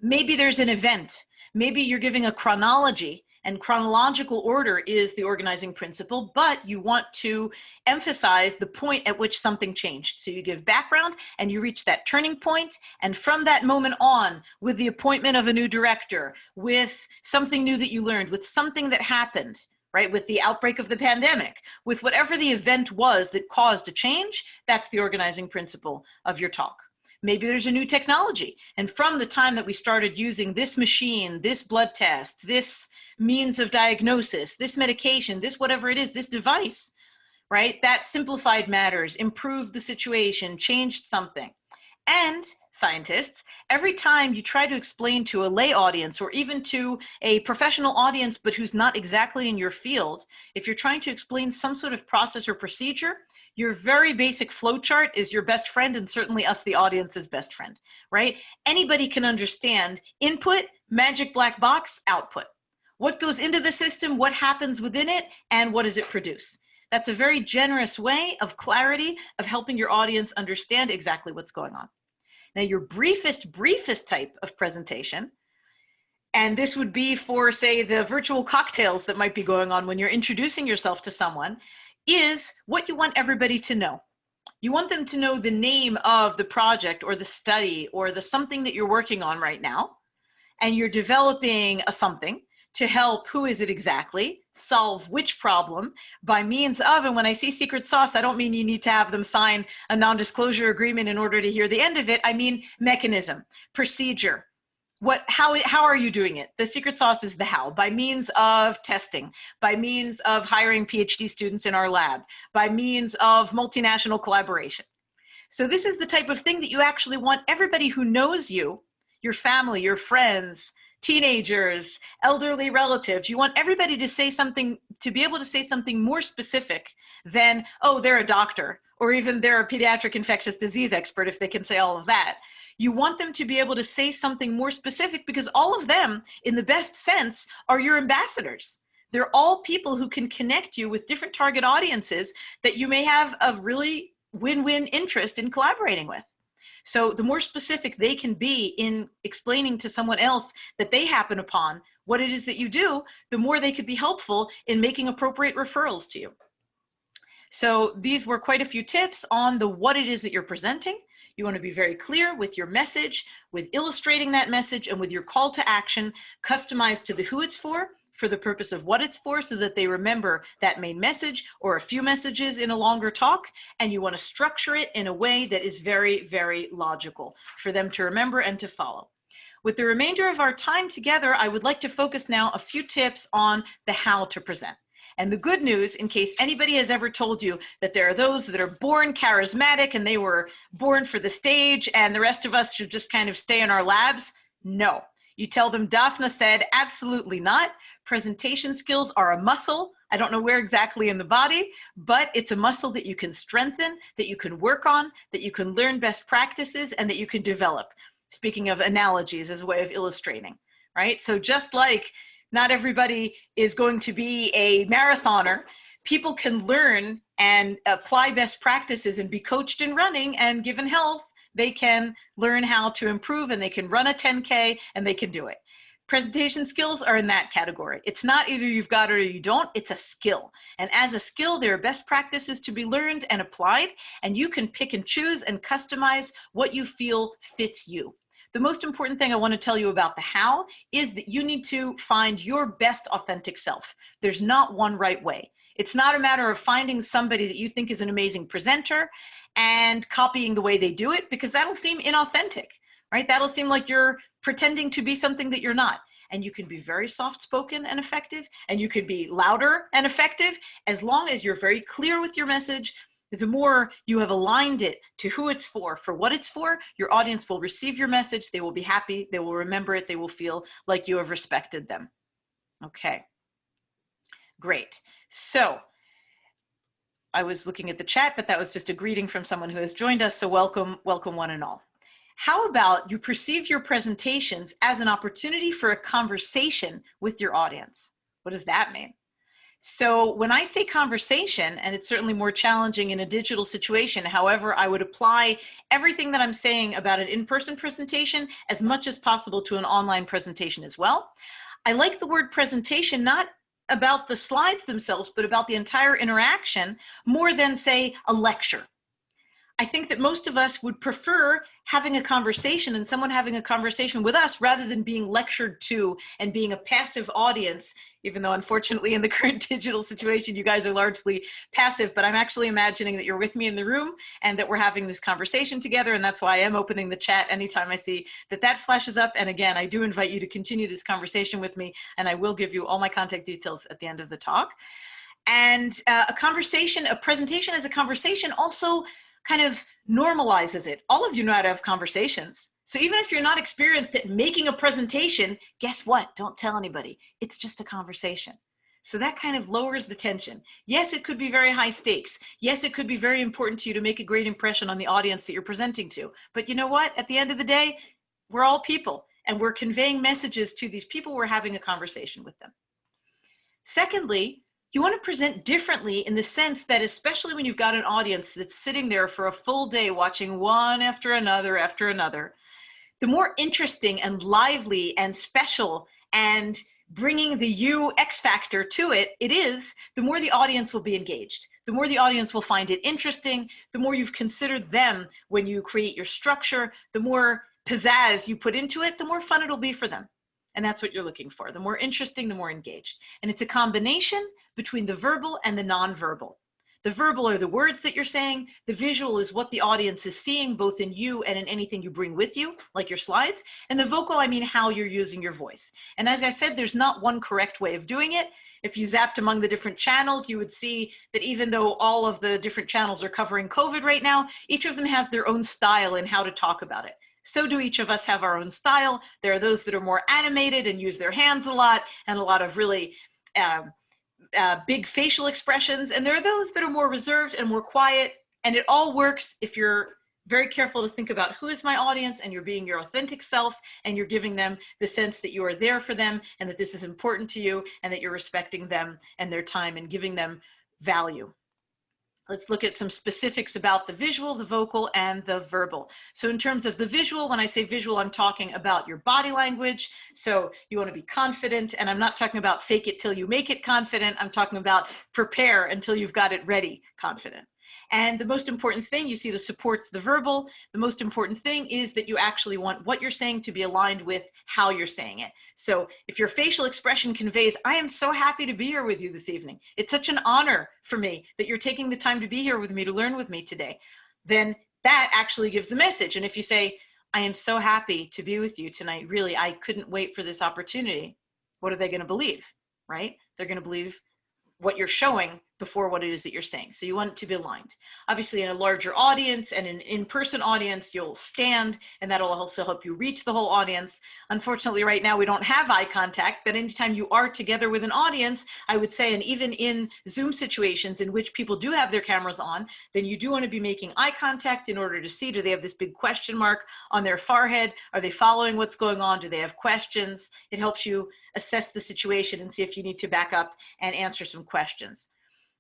Maybe there's an event. Maybe you're giving a chronology, and chronological order is the organizing principle, but you want to emphasize the point at which something changed. So you give background and you reach that turning point, and from that moment on, with the appointment of a new director, with something new that you learned, with something that happened, right, with the outbreak of the pandemic, with whatever the event was that caused a change, that's the organizing principle of your talk. Maybe there's a new technology, and from the time that we started using this machine, this blood test, this means of diagnosis, this medication, this whatever it is, this device, right, that simplified matters, improved the situation, changed something. And scientists, every time you try to explain to a lay audience or even to a professional audience but who's not exactly in your field, if you're trying to explain some sort of process or procedure, your very basic flow chart is your best friend, and certainly us, the audience's best friend, right? Anybody can understand input, magic black box, output. What goes into the system, what happens within it, and what does it produce? That's a very generous way of clarity of helping your audience understand exactly what's going on. Now, your briefest type of presentation, and this would be for, say, the virtual cocktails that might be going on when you're introducing yourself to someone, is what you want everybody to know. You want them to know the name of the project or the study or the something that you're working on right now, and you're developing a something to help, who is it exactly, solve which problem by means of, and when I say secret sauce, I don't mean you need to have them sign a non-disclosure agreement in order to hear the end of it. I mean mechanism, procedure. How are you doing it? The secret sauce is the how, by means of testing, by means of hiring PhD students in our lab, by means of multinational collaboration. So this is the type of thing that you actually want everybody who knows you, your family, your friends, teenagers, elderly relatives, you want everybody to say something, to be able to say something more specific than, oh, they're a doctor, or even they're a pediatric infectious disease expert, if they can say all of that. You want them to be able to say something more specific, because all of them, in the best sense, are your ambassadors. They're all people who can connect you with different target audiences that you may have a really win-win interest in collaborating with. So the more specific they can be in explaining to someone else that they happen upon what it is that you do, the more they could be helpful in making appropriate referrals to you. So these were quite a few tips on what it is that you're presenting. You want to be very clear with your message, with illustrating that message, and with your call to action customized to the who it's for the purpose of what it's for, so that they remember that main message or a few messages in a longer talk. And you want to structure it in a way that is very, very logical for them to remember and to follow. With the remainder of our time together, I would like to focus now a few tips on the how to present. And the good news, in case anybody has ever told you that there are those that are born charismatic and they were born for the stage and the rest of us should just kind of stay in our labs, no. You tell them Daphna said, absolutely not. Presentation skills are a muscle. I don't know where exactly in the body, but it's a muscle that you can strengthen, that you can work on, that you can learn best practices, and that you can develop. Speaking of analogies as a way of illustrating, right? So just like not everybody is going to be a marathoner, people can learn and apply best practices and be coached in running, and given health, they can learn how to improve, and they can run a 10K and they can do it. Presentation skills are in that category. It's not either you've got it or you don't, it's a skill. And as a skill, there are best practices to be learned and applied, and you can pick and choose and customize what you feel fits you. The most important thing I want to tell you about the how is that you need to find your best authentic self. There's not one right way. It's not a matter of finding somebody that you think is an amazing presenter and copying the way they do it, because that'll seem inauthentic, right? That'll seem like you're pretending to be something that you're not. And you can be very soft-spoken and effective, and you can be louder and effective, as long as you're very clear with your message, The more you have aligned it to who it's for what it's for, your audience will receive your message. They will be happy. They will remember it. They will feel like you have respected them. Okay, great. So I was looking at the chat, but that was just a greeting from someone who has joined us. So welcome, welcome one and all. How about you perceive your presentations as an opportunity for a conversation with your audience? What does that mean? So when I say conversation, and it's certainly more challenging in a digital situation, however, I would apply everything that I'm saying about an in-person presentation as much as possible to an online presentation as well. I like the word presentation, not about the slides themselves, but about the entire interaction more than, say, a lecture. I think that most of us would prefer having a conversation and someone having a conversation with us rather than being lectured to and being a passive audience, even though unfortunately in the current digital situation, you guys are largely passive, but I'm actually imagining that you're with me in the room and that we're having this conversation together. And that's why I am opening the chat anytime I see that that flashes up. And again, I do invite you to continue this conversation with me, and I will give you all my contact details at the end of the talk. And a presentation as a conversation also kind of normalizes it. All of you know how to have conversations. So even if you're not experienced at making a presentation, guess what? Don't tell anybody. It's just a conversation. So that kind of lowers the tension. Yes, it could be very high stakes. Yes, it could be very important to you to make a great impression on the audience that you're presenting to. But you know what? At the end of the day, we're all people and we're conveying messages to these people. We're having a conversation with them. Secondly, you want to present differently in the sense that, especially when you've got an audience that's sitting there for a full day watching one after another, the more interesting and lively and special and bringing the you X factor to it is, the more the audience will be engaged. The more the audience will find it interesting, the more you've considered them when you create your structure, the more pizzazz you put into it, the more fun it'll be for them. And that's what you're looking for. The more interesting, the more engaged. And it's a combination between the verbal and the nonverbal. The verbal are the words that you're saying. The visual is what the audience is seeing, both in you and in anything you bring with you, like your slides. And the vocal, I mean how you're using your voice. And as I said, there's not one correct way of doing it. If you zapped among the different channels, you would see that even though all of the different channels are covering COVID right now, each of them has their own style in how to talk about it. So do each of us have our own style. There are those that are more animated and use their hands a lot and a lot of really big facial expressions. And there are those that are more reserved and more quiet. And it all works if you're very careful to think about who is my audience and you're being your authentic self and you're giving them the sense that you are there for them and that this is important to you and that you're respecting them and their time and giving them value. Let's look at some specifics about the visual, the vocal, and the verbal. So in terms of the visual, when I say visual, I'm talking about your body language. So you want to be confident, and I'm not talking about fake it till you make it confident. I'm talking about prepare until you've got it ready confident. And the most important thing, you see the supports the verbal. The most important thing is that you actually want what you're saying to be aligned with how you're saying it. So if your facial expression conveys, I am so happy to be here with you this evening. It's such an honor for me that you're taking the time to be here with me, to learn with me today. Then that actually gives the message. And if you say, I am so happy to be with you tonight, really, I couldn't wait for this opportunity. What are they going to believe, right? They're going to believe what you're showing before what it is that you're saying. So you want it to be aligned. Obviously in a larger audience and an in-person audience, you'll stand and that'll also help you reach the whole audience. Unfortunately, right now we don't have eye contact, but anytime you are together with an audience, I would say, and even in Zoom situations in which people do have their cameras on, then you do want to be making eye contact in order to see, do they have this big question mark on their forehead? Are they following what's going on? Do they have questions? It helps you assess the situation and see if you need to back up and answer some questions.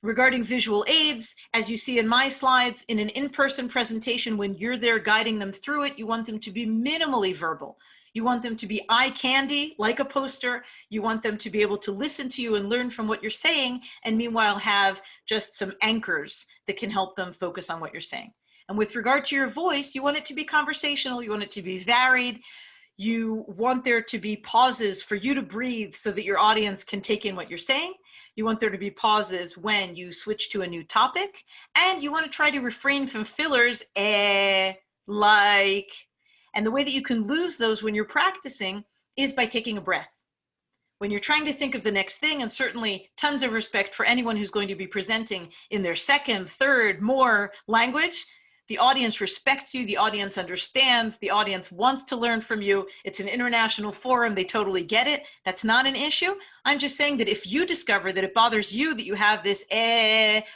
Regarding visual aids, as you see in my slides, in an in-person presentation, when you're there guiding them through it, you want them to be minimally verbal. You want them to be eye candy, like a poster. You want them to be able to listen to you and learn from what you're saying, and meanwhile have just some anchors that can help them focus on what you're saying. And with regard to your voice, you want it to be conversational. You want it to be varied. You want there to be pauses for you to breathe so that your audience can take in what you're saying. You want there to be pauses when you switch to a new topic, and you want to try to refrain from fillers, like, and the way that you can lose those when you're practicing is by taking a breath. when you're trying to think of the next thing, and certainly tons of respect for anyone who's going to be presenting in their second, third, more language, the audience respects you, the audience understands, the audience wants to learn from you. It's an international forum, they totally get it. That's not an issue. I'm just saying that if you discover that it bothers you that you have this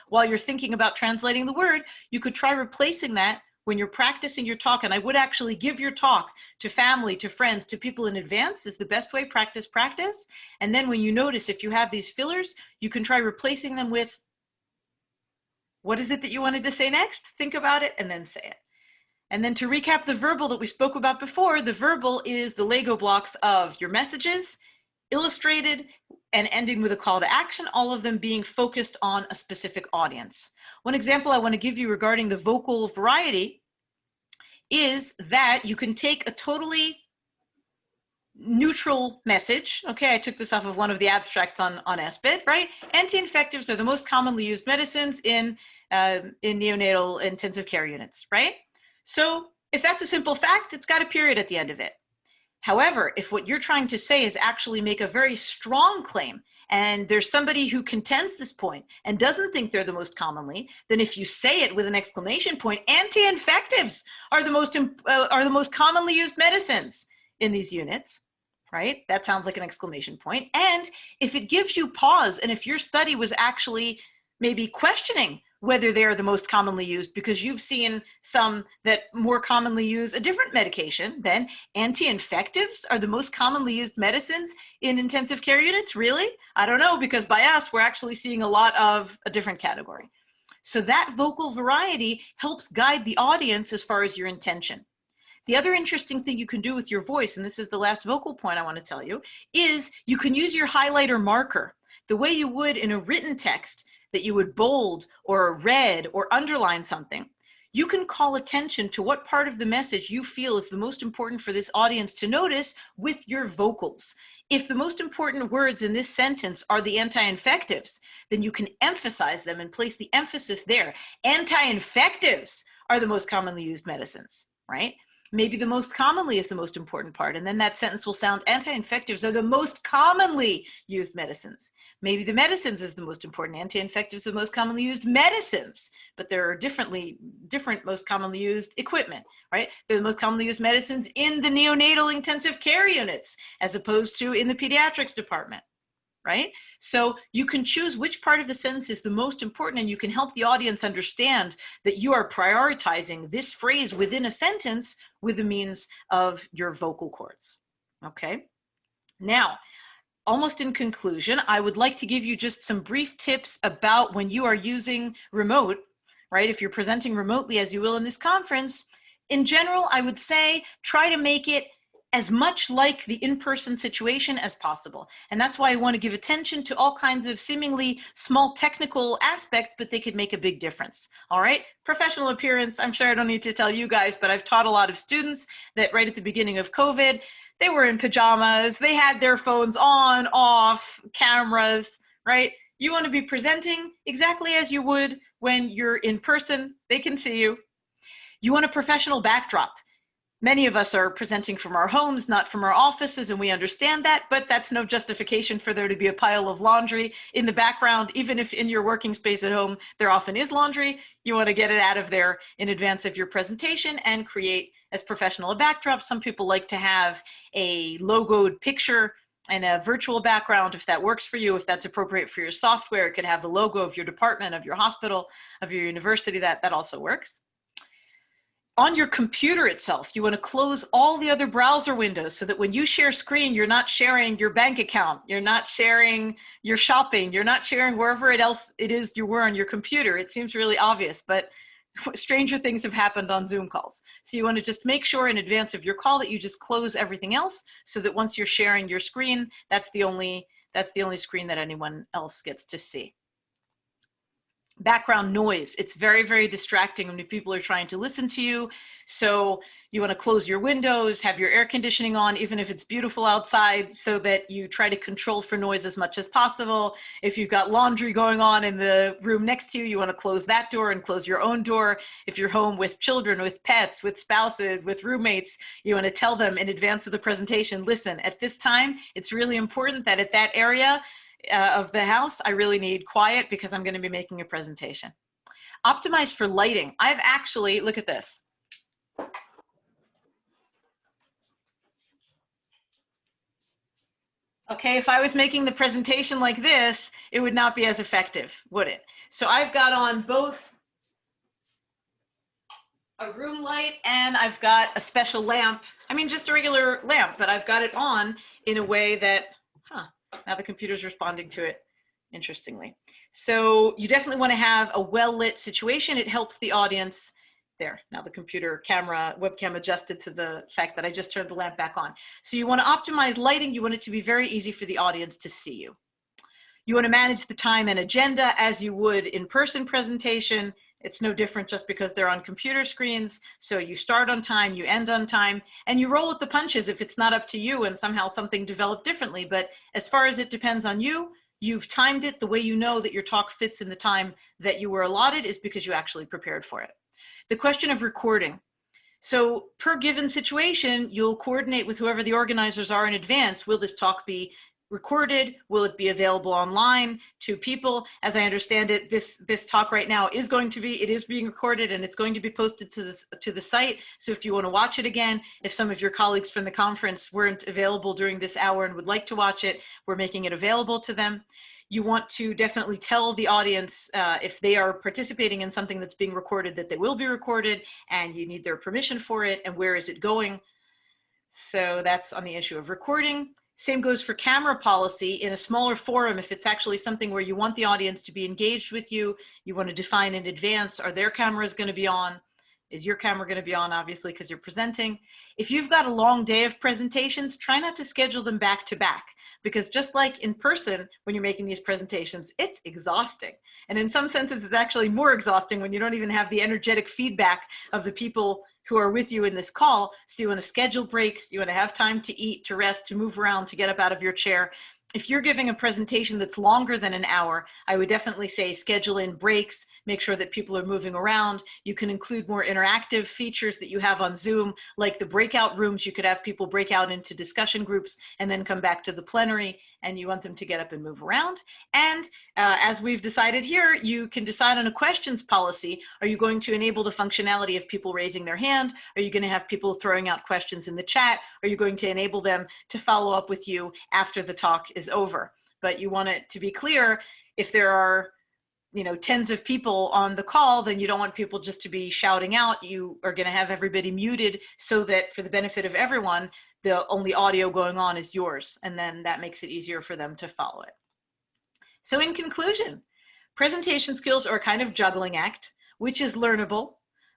while you're thinking about translating the word, you could try replacing that when you're practicing your talk. And I would actually give your talk to family, to friends, to people in advance is the best way. Practice, practice. And then when you notice if you have these fillers, you can try replacing them with, what is it that you wanted to say next? Think about it and then say it. And then to recap the verbal that we spoke about before, the verbal is the Lego blocks of your messages, illustrated and ending with a call to action, all of them being focused on a specific audience. One example I want to give you regarding the vocal variety is that you can take a totally neutral message. Okay, I took this off of one of the abstracts on ESPID, right? Anti-infectives are the most commonly used medicines in neonatal intensive care units, right? So if that's a simple fact, it's got a period at the end of it. However, if what you're trying to say is actually make a very strong claim, and there's somebody who contends this point and doesn't think they're the most commonly, then if you say it with an exclamation point, anti-infectives are the most commonly used medicines in these units, right? That sounds like an exclamation point. And if it gives you pause, and if your study was actually maybe questioning whether they are the most commonly used because you've seen some that more commonly use a different medication, then anti-infectives are the most commonly used medicines in intensive care units? Really? I don't know, because by us, we're actually seeing a lot of a different category. So that vocal variety helps guide the audience as far as your intention. The other interesting thing you can do with your voice, and this is the last vocal point I want to tell you, is you can use your highlighter marker the way you would in a written text, that you would bold or red or underline something. You can call attention to what part of the message you feel is the most important for this audience to notice with your vocals. If the most important words in this sentence are the anti-infectives, then you can emphasize them and place the emphasis there. Anti-infectives are the most commonly used medicines, right? Maybe the most commonly is the most important part, and then that sentence will sound, anti-infectives are the most commonly used medicines. Maybe the medicines is the most important, anti-infectives are the most commonly used medicines, but there are different most commonly used equipment, right? They're the most commonly used medicines in the neonatal intensive care units, as opposed to in the pediatrics department, right? So you can choose which part of the sentence is the most important, and you can help the audience understand that you are prioritizing this phrase within a sentence with the means of your vocal cords, okay? Now, almost in conclusion, I would like to give you just some brief tips about when you are using remote, right? If you're presenting remotely, as you will in this conference, in general, I would say try to make it as much like the in-person situation as possible. And that's why I want to give attention to all kinds of seemingly small technical aspects, but they could make a big difference. All right, professional appearance, I'm sure I don't need to tell you guys, but I've taught a lot of students that right at the beginning of COVID, they were in pajamas, they had their phones on, off, cameras, right? You want to be presenting exactly as you would when you're in person, they can see you. You want a professional backdrop. Many of us are presenting from our homes, not from our offices, and we understand that, but that's no justification for there to be a pile of laundry in the background. Even if in your working space at home, there often is laundry, you want to get it out of there in advance of your presentation and create as professional a backdrop. Some people like to have a logoed picture and a virtual background if that works for you, if that's appropriate for your software. It could have the logo of your department, of your hospital, of your university, that also works. On your computer itself, you want to close all the other browser windows so that when you share screen, you're not sharing your bank account, you're not sharing your shopping, you're not sharing wherever else it is you were on your computer. It seems really obvious, but stranger things have happened on Zoom calls. So you want to just make sure in advance of your call that you just close everything else so that once you're sharing your screen, that's the only screen that anyone else gets to see. Background noise. It's very, very distracting when people are trying to listen to you. So you want to close your windows, have your air conditioning on, even if it's beautiful outside, so that you try to control for noise as much as possible. If you've got laundry going on in the room next to you, you want to close that door and close your own door. If you're home with children, with pets, with spouses, with roommates, you want to tell them in advance of the presentation, listen, at this time, it's really important that at that area of the house, I really need quiet because I'm going to be making a presentation. Optimize for lighting. I've actually, look at this. Okay, if I was making the presentation like this, it would not be as effective, would it? So I've got on both a room light and I've got a special lamp. I mean, just a regular lamp, but I've got it on in a way that, now the computer's responding to it, interestingly. So you definitely want to have a well-lit situation. It helps the audience. There, now the computer webcam adjusted to the fact that I just turned the lamp back on. So you want to optimize lighting. You want it to be very easy for the audience to see you. You want to manage the time and agenda as you would in-person presentation. It's no different just because they're on computer screens. So you start on time, you end on time, and you roll with the punches if it's not up to you and somehow something developed differently. But as far as it depends on you, you've timed it. The way you know that your talk fits in the time that you were allotted is because you actually prepared for it. The question of recording. So per given situation, you'll coordinate with whoever the organizers are in advance. Will this talk be recorded? Will it be available online to people? As I understand it, this talk right now is being recorded and it's going to be posted to the site. So if you want to watch it again, if some of your colleagues from the conference weren't available during this hour and would like to watch it, we're making it available to them. You want to definitely tell the audience if they are participating in something that's being recorded that they will be recorded and you need their permission for it and where is it going. So that's on the issue of recording. Same goes for camera policy in a smaller forum. If it's actually something where you want the audience to be engaged with you, you want to define in advance, are their cameras going to be on? Is your camera going to be on, obviously, because you're presenting? If you've got a long day of presentations, try not to schedule them back to back. Because just like in person, when you're making these presentations, it's exhausting. And in some senses, it's actually more exhausting when you don't even have the energetic feedback of the people who are with you in this call. So you want to schedule breaks, you want to have time to eat, to rest, to move around, to get up out of your chair. If you're giving a presentation that's longer than an hour, I would definitely say schedule in breaks, make sure that people are moving around. You can include more interactive features that you have on Zoom, like the breakout rooms. You could have people break out into discussion groups and then come back to the plenary, and you want them to get up and move around. And as we've decided here, you can decide on a questions policy. Are you going to enable the functionality of people raising their hand? Are you going to have people throwing out questions in the chat? Are you going to enable them to follow up with you after the talk is over? But you want it to be clear, if there are tens of people on the call, then you don't want people just to be shouting out. You are going to have everybody muted so that for the benefit of everyone, the only audio going on is yours. And then that makes it easier for them to follow it. So in conclusion, presentation skills are a kind of juggling act, which is learnable.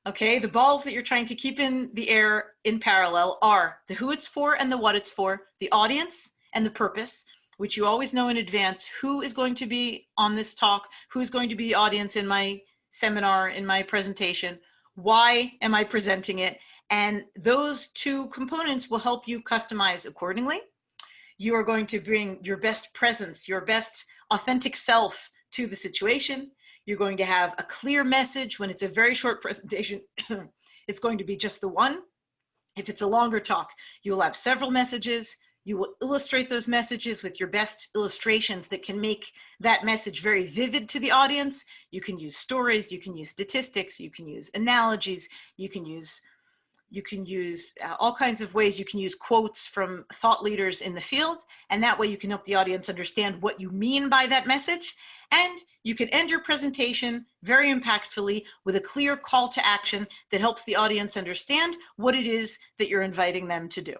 Okay, the balls that you're trying to keep in the air in parallel are the who it's for and the what it's for, the audience and the purpose, which you always know in advance who is going to be on this talk, who's going to be the audience in my seminar, in my presentation, why am I presenting it, and those two components will help you customize accordingly. You are going to bring your best presence, your best authentic self to the situation. You're going to have a clear message. When it's a very short presentation, it's going to be just the one. If it's a longer talk, you will have several messages. You will illustrate those messages with your best illustrations that can make that message very vivid to the audience. You can use stories, you can use statistics, you can use analogies, you can use all kinds of ways. You can use quotes from thought leaders in the field, and that way you can help the audience understand what you mean by that message. And you can end your presentation very impactfully with a clear call to action that helps the audience understand what it is that you're inviting them to do.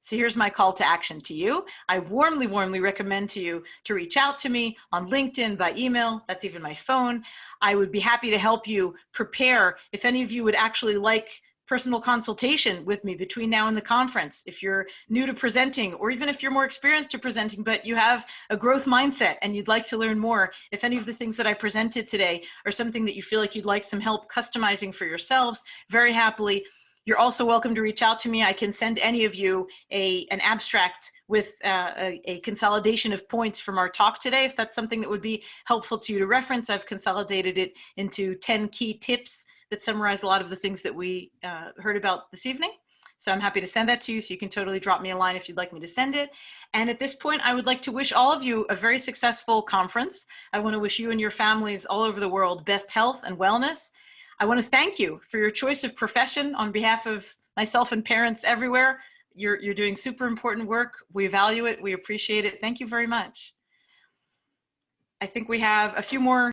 So here's my call to action to you. I warmly, warmly recommend to you to reach out to me on LinkedIn, by email, that's even my phone. I would be happy to help you prepare. If any of you would actually like personal consultation with me between now and the conference, if you're new to presenting, or even if you're more experienced to presenting, but you have a growth mindset and you'd like to learn more, if any of the things that I presented today are something that you feel like you'd like some help customizing for yourselves, very happily, you're also welcome to reach out to me. I can send any of you an abstract with a consolidation of points from our talk today, if that's something that would be helpful to you to reference. I've consolidated it into 10 key tips that summarize a lot of the things that we heard about this evening. So I'm happy to send that to you, so you can totally drop me a line if you'd like me to send it. And at this point, I would like to wish all of you a very successful conference. I want to wish you and your families all over the world best health and wellness. I want to thank you for your choice of profession on behalf of myself and parents everywhere. You're doing super important work. We value it. We appreciate it. Thank you very much. I think we have a few more